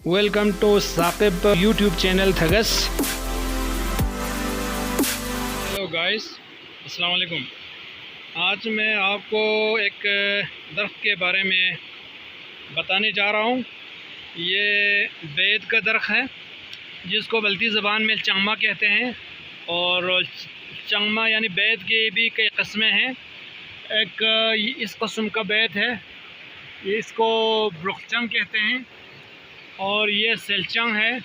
Welcome to Saqib YouTube channel थगस। Hello guys, अस्सलाम वालेकुम। आज मैं आपको एक दरख्त के बारे में बताने जा रहा हूँ। ये बेद का दरख्त है जिसको बल्ती ज़बान में चंगमा कहते हैं, और चंगमा यानी बेद की भी कई किस्में हैं। एक इस कस्म का बेद है, इसको ब्रुखचंग कहते हैं, और ये सेलचंग है,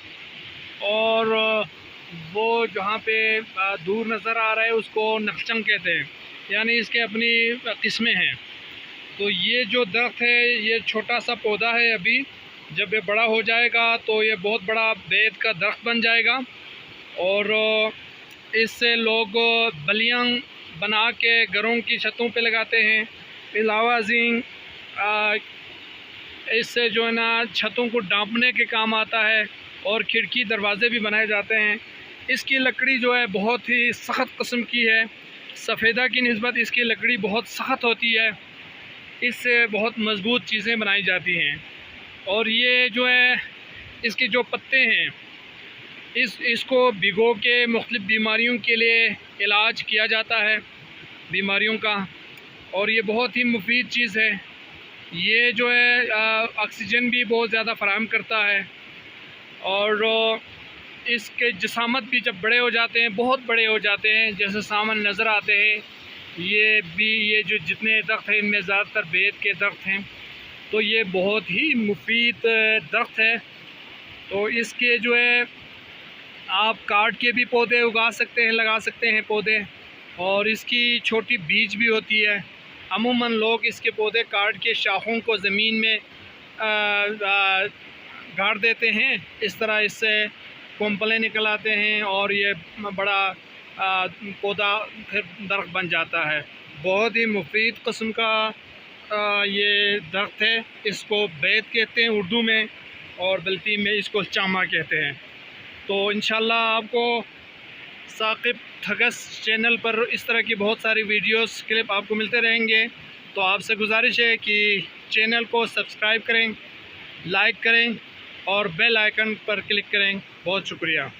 और वो जहाँ पे दूर नज़र आ रहा है उसको नखचंग कहते हैं। यानी इसके अपनी किस्में हैं। तो ये जो दरख्त है ये छोटा सा पौधा है। अभी जब ये बड़ा हो जाएगा तो ये बहुत बड़ा बेद का दरख्त बन जाएगा, और इससे लोग बलियाँ बना के घरों की छतों पे लगाते हैं। अलावा अजीम इससे जो है ना छतों को ढांपने के काम आता है, और खिड़की दरवाज़े भी बनाए जाते हैं। इसकी लकड़ी जो है बहुत ही सख्त किस्म की है। सफ़ेदा की निस्बत इसकी लकड़ी बहुत सख्त होती है। इससे बहुत मज़बूत चीज़ें बनाई जाती हैं। और ये जो है इसके जो पत्ते हैं इसको भिगो के मुख्तलिफ़ बीमारियों के लिए इलाज किया जाता है, बीमारियों का। और ये बहुत ही मुफीद चीज़ है। ये जो है ऑक्सीजन भी बहुत ज़्यादा फराहम करता है, और इसके जिसामत भी जब बड़े हो जाते हैं, बहुत बड़े हो जाते हैं, जैसे सामने नज़र आते हैं, ये जो जितने दरख्त हैं इनमें ज़्यादातर बेद के दरख्त हैं। तो ये बहुत ही मुफीद दरख्त है। तो इसके जो है आप काट के भी पौधे उगा सकते हैं, लगा सकते हैं पौधे, और इसकी छोटी बीज भी होती है। अमूमन लोग इसके पौधे काट के शाखों को ज़मीन में गाड़ देते हैं। इस तरह इससे कोंपलें निकल आते हैं, और ये बड़ा पौधा फिर दरख्त बन जाता है। बहुत ही मुफीद किस्म का ये दरख्त है। इसको बेद कहते हैं उर्दू में, और बल्ती में इसको चामा कहते हैं। तो इंशाल्लाह आपको साकिब थगस चैनल पर इस तरह की बहुत सारी वीडियोस क्लिप आपको मिलते रहेंगे। तो आपसे गुजारिश है कि चैनल को सब्सक्राइब करें, लाइक करें, और बेल आइकन पर क्लिक करें। बहुत शुक्रिया।